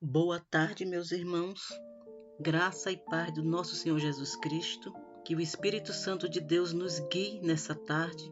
Boa tarde, meus irmãos. Graça e paz do nosso Senhor Jesus Cristo. Que o Espírito Santo de Deus nos guie nessa tarde,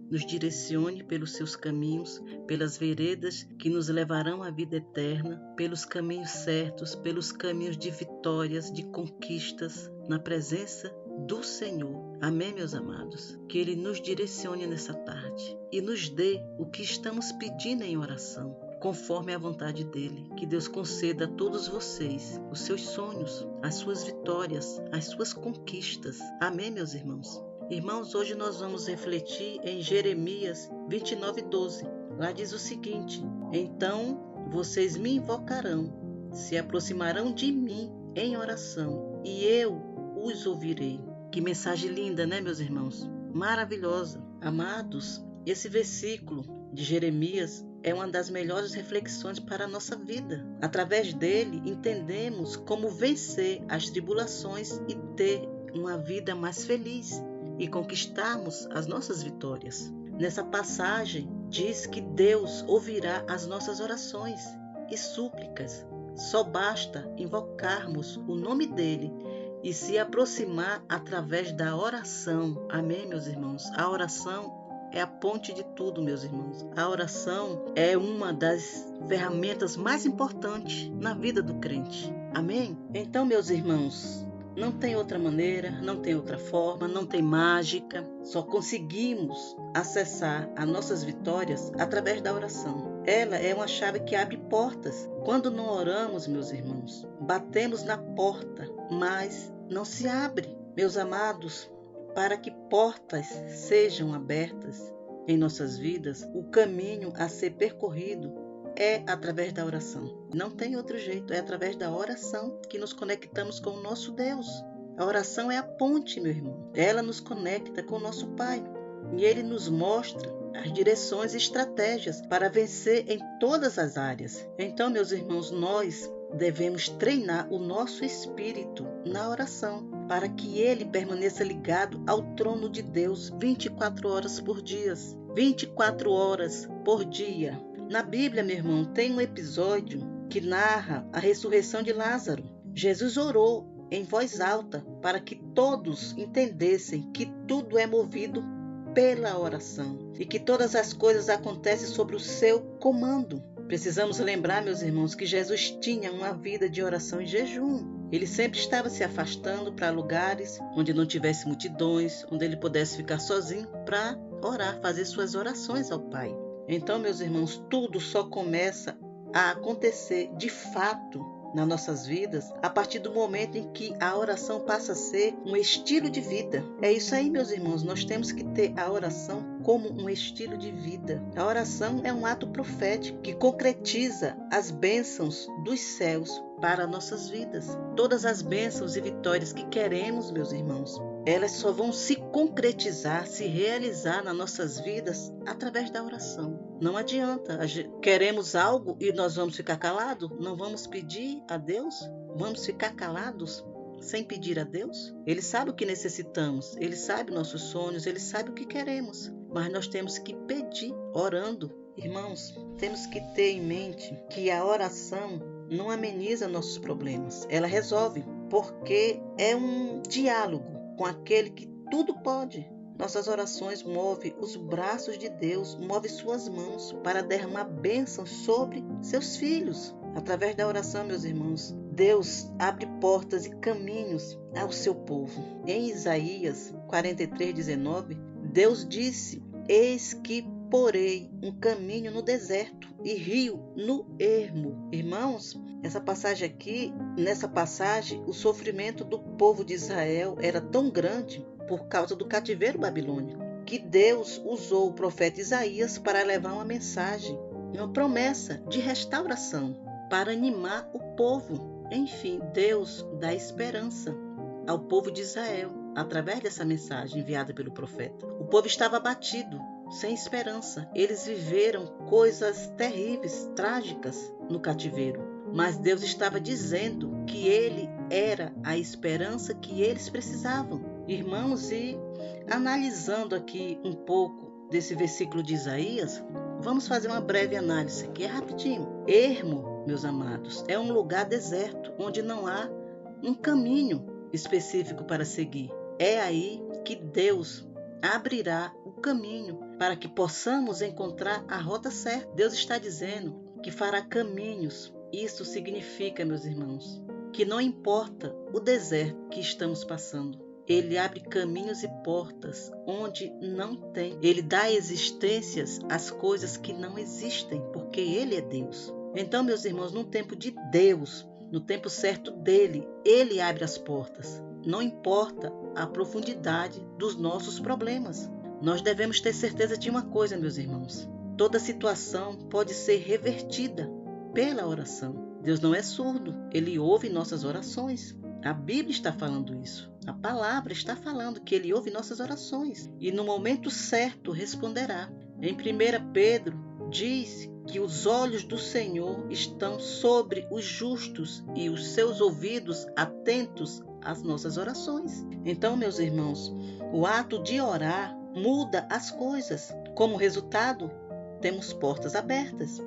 nos direcione pelos seus caminhos, pelas veredas que nos levarão à vida eterna, pelos caminhos certos, pelos caminhos de vitórias, de conquistas, na presença do Senhor. Amém, meus amados? Que Ele nos direcione nessa tarde e nos dê o que estamos pedindo em oração, conforme a vontade dEle. Que Deus conceda a todos vocês os seus sonhos, as suas vitórias, as suas conquistas. Amém, meus irmãos? Irmãos, hoje nós vamos refletir em Jeremias 29:12. Lá diz o seguinte: Então vocês me invocarão, se aproximarão de mim em oração, e eu os ouvirei. Que mensagem linda, né, meus irmãos? Maravilhosa. Amados, esse versículo de Jeremias é uma das melhores reflexões para a nossa vida. Através dele, entendemos como vencer as tribulações e ter uma vida mais feliz e conquistarmos as nossas vitórias. Nessa passagem, diz que Deus ouvirá as nossas orações e súplicas. Só basta invocarmos o nome dele e se aproximar através da oração. Amém, meus irmãos? A oração é a ponte de tudo, meus irmãos. A oração é uma das ferramentas mais importantes na vida do crente. Amém? Então, meus irmãos, não tem outra maneira, não tem outra forma, não tem mágica. Só conseguimos acessar as nossas vitórias através da oração. Ela é uma chave que abre portas. Quando não oramos, meus irmãos, batemos na porta, mas não se abre. Meus amados, para que portas sejam abertas em nossas vidas, o caminho a ser percorrido é através da oração. Não tem outro jeito, é através da oração que nos conectamos com o nosso Deus. A oração é a ponte, meu irmão. Ela nos conecta com o nosso Pai e Ele nos mostra as direções e estratégias para vencer em todas as áreas. Então, meus irmãos, nós devemos treinar o nosso espírito na oração, para que ele permaneça ligado ao trono de Deus 24 horas por dia. 24 horas por dia. Na Bíblia, meu irmão, tem um episódio que narra a ressurreição de Lázaro. Jesus orou em voz alta para que todos entendessem que tudo é movido pela oração e que todas as coisas acontecem sobre o seu comando. Precisamos lembrar, meus irmãos, que Jesus tinha uma vida de oração e jejum. Ele sempre estava se afastando para lugares onde não tivesse multidões, onde ele pudesse ficar sozinho para orar, fazer suas orações ao Pai. Então, meus irmãos, tudo só começa a acontecer de fato nas nossas vidas a partir do momento em que a oração passa a ser um estilo de vida. É isso aí, meus irmãos, nós temos que ter a oração como um estilo de vida. A oração é um ato profético que concretiza as bênçãos dos céus para nossas vidas. Todas as bênçãos e vitórias que queremos, meus irmãos, elas só vão se concretizar, se realizar nas nossas vidas através da oração. Não adianta. Queremos algo e nós vamos ficar calados? Não vamos pedir a Deus? Vamos ficar calados sem pedir a Deus? Ele sabe o que necessitamos, Ele sabe nossos sonhos, Ele sabe o que queremos. Mas nós temos que pedir orando. Irmãos, temos que ter em mente que a oração não ameniza nossos problemas. Ela resolve, porque é um diálogo com aquele que tudo pode. Nossas orações movem os braços de Deus, movem suas mãos para derramar bênçãos sobre seus filhos. Através da oração, meus irmãos, Deus abre portas e caminhos ao seu povo. Em Isaías 43:19, Deus disse: Eis que porei um caminho no deserto e rio no ermo. Irmãos, nessa passagem, o sofrimento do povo de Israel era tão grande por causa do cativeiro babilônico, que Deus usou o profeta Isaías para levar uma mensagem, uma promessa de restauração, para animar o povo. Enfim, Deus dá esperança ao povo de Israel, através dessa mensagem enviada pelo profeta. O povo estava abatido, sem esperança. Eles viveram coisas terríveis, trágicas no cativeiro. Mas Deus estava dizendo que Ele era a esperança que eles precisavam. Irmãos, e analisando aqui um pouco desse versículo de Isaías, vamos fazer uma breve análise aqui, rapidinho. Ermo meus amados, é um lugar deserto, onde não há um caminho específico para seguir. É aí que Deus abrirá o caminho para que possamos encontrar a rota certa. Deus está dizendo que fará caminhos. Isso significa, meus irmãos, que não importa o deserto que estamos passando, Ele abre caminhos e portas onde não tem. Ele dá existências às coisas que não existem, porque Ele é Deus. Então, meus irmãos, no tempo de Deus, no tempo certo dele, Ele abre as portas. Não importa a profundidade dos nossos problemas. Nós devemos ter certeza de uma coisa, meus irmãos. Toda situação pode ser revertida pela oração. Deus não é surdo, Ele ouve nossas orações. A Bíblia está falando isso. A palavra está falando que Ele ouve nossas orações e no momento certo responderá. Em 1 Pedro diz que os olhos do Senhor estão sobre os justos e os seus ouvidos atentos às nossas orações. Então, meus irmãos, o ato de orar muda as coisas. Como resultado, temos portas abertas.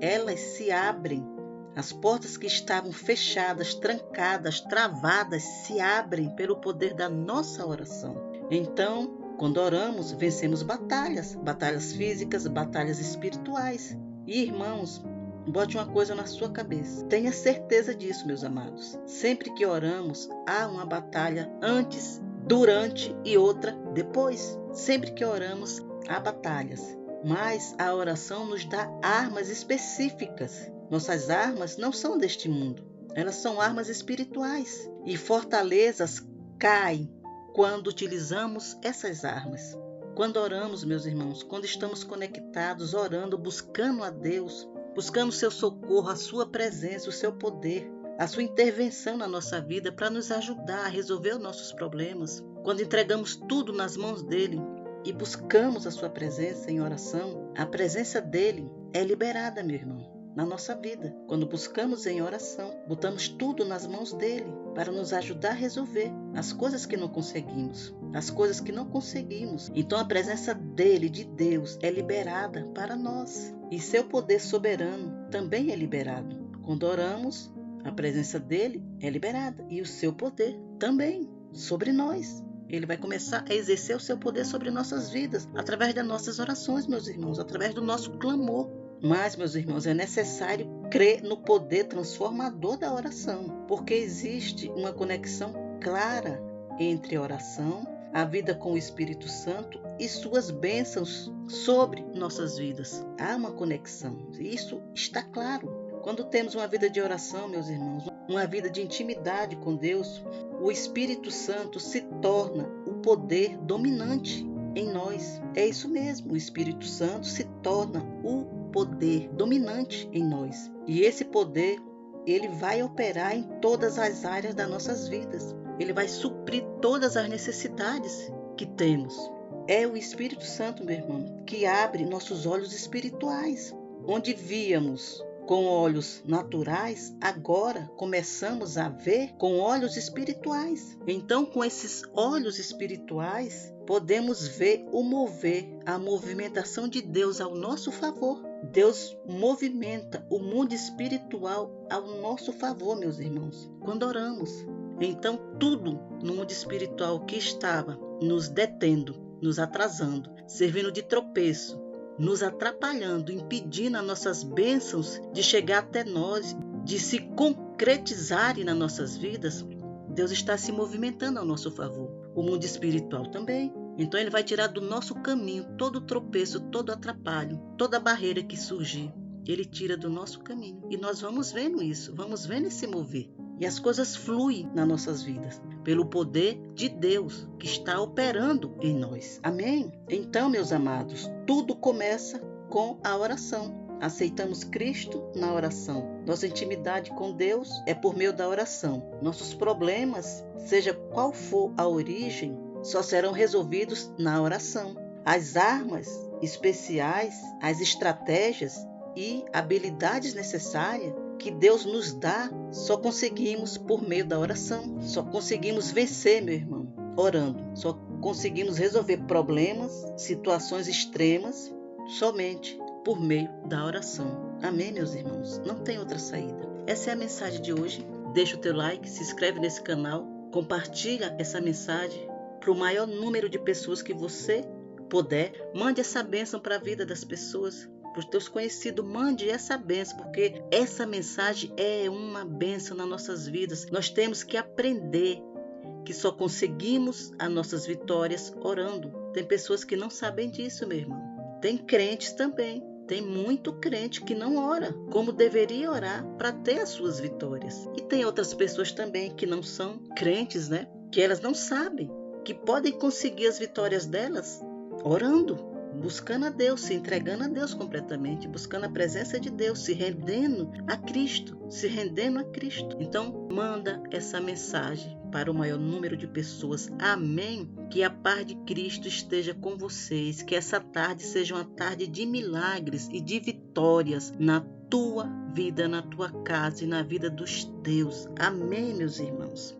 Elas se abrem. As portas que estavam fechadas, trancadas, travadas, se abrem pelo poder da nossa oração. Então, quando oramos, vencemos batalhas físicas, batalhas espirituais. E, irmãos, bote uma coisa na sua cabeça. Tenha certeza disso, meus amados. Sempre que oramos, há uma batalha antes, durante e outra depois. Sempre que oramos, há batalhas. Mas a oração nos dá armas específicas. Nossas armas não são deste mundo. Elas são armas espirituais. E fortalezas caem quando utilizamos essas armas. Quando oramos, meus irmãos, quando estamos conectados, orando, buscando a Deus, buscando o seu socorro, a sua presença, o seu poder, a sua intervenção na nossa vida para nos ajudar a resolver os nossos problemas. Quando entregamos tudo nas mãos dele e buscamos a sua presença em oração, a presença dele é liberada, meu irmão, na nossa vida. Quando buscamos em oração, botamos tudo nas mãos dele para nos ajudar a resolver as coisas que não conseguimos, as coisas que não conseguimos. Então a presença dele, de Deus, é liberada para nós. E seu poder soberano também é liberado. Quando oramos, a presença dele é liberada e o seu poder também sobre nós. Ele vai começar a exercer o seu poder sobre nossas vidas através das nossas orações, meus irmãos, através do nosso clamor. Mas, meus irmãos, é necessário crer no poder transformador da oração, porque existe uma conexão clara entre a oração, a vida com o Espírito Santo e suas bênçãos sobre nossas vidas. Há uma conexão, isso está claro. Quando temos uma vida de oração, meus irmãos, uma vida de intimidade com Deus, o Espírito Santo se torna o poder dominante em nós. É isso mesmo, o Espírito Santo se torna o poder dominante em nós. E esse poder, ele vai operar em todas as áreas das nossas vidas. Ele vai suprir todas as necessidades que temos. É o Espírito Santo, meu irmão, que abre nossos olhos espirituais. Onde víamos com olhos naturais, agora começamos a ver com olhos espirituais. Então, com esses olhos espirituais, podemos ver o mover, a movimentação de Deus ao nosso favor. Deus movimenta o mundo espiritual ao nosso favor, meus irmãos, quando oramos. Então, tudo no mundo espiritual que estava nos detendo, nos atrasando, servindo de tropeço, nos atrapalhando, impedindo as nossas bênçãos de chegar até nós, de se concretizarem nas nossas vidas, Deus está se movimentando ao nosso favor. O mundo espiritual também. Então Ele vai tirar do nosso caminho todo tropeço, todo atrapalho, toda barreira que surgir. Ele tira do nosso caminho. E nós vamos vendo isso, vamos vendo esse mover. E as coisas fluem nas nossas vidas, pelo poder de Deus que está operando em nós. Amém? Então, meus amados, tudo começa com a oração. Aceitamos Cristo na oração. Nossa intimidade com Deus é por meio da oração. Nossos problemas, seja qual for a origem, só serão resolvidos na oração. As armas especiais, as estratégias e habilidades necessárias que Deus nos dá, só conseguimos por meio da oração. Só conseguimos vencer, meu irmão, orando. Só conseguimos resolver problemas, situações extremas, somente por meio da oração. Amém, meus irmãos? Não tem outra saída. Essa é a mensagem de hoje. Deixa o teu like, se inscreve nesse canal, compartilha essa mensagem para o maior número de pessoas que você puder. Mande essa bênção para a vida das pessoas, para os teus conhecidos. Mande essa bênção, porque essa mensagem é uma bênção nas nossas vidas. Nós temos que aprender que só conseguimos as nossas vitórias orando. Tem pessoas que não sabem disso, meu irmão. Tem crentes também. Tem muito crente que não ora como deveria orar para ter as suas vitórias. E tem outras pessoas também que não são crentes, né? Que elas não sabem que podem conseguir as vitórias delas orando, buscando a Deus, se entregando a Deus completamente, buscando a presença de Deus, se rendendo a Cristo, Então, manda essa mensagem para o maior número de pessoas. Amém? Que a paz de Cristo esteja com vocês, que essa tarde seja uma tarde de milagres e de vitórias na tua vida, na tua casa e na vida dos teus. Amém, meus irmãos?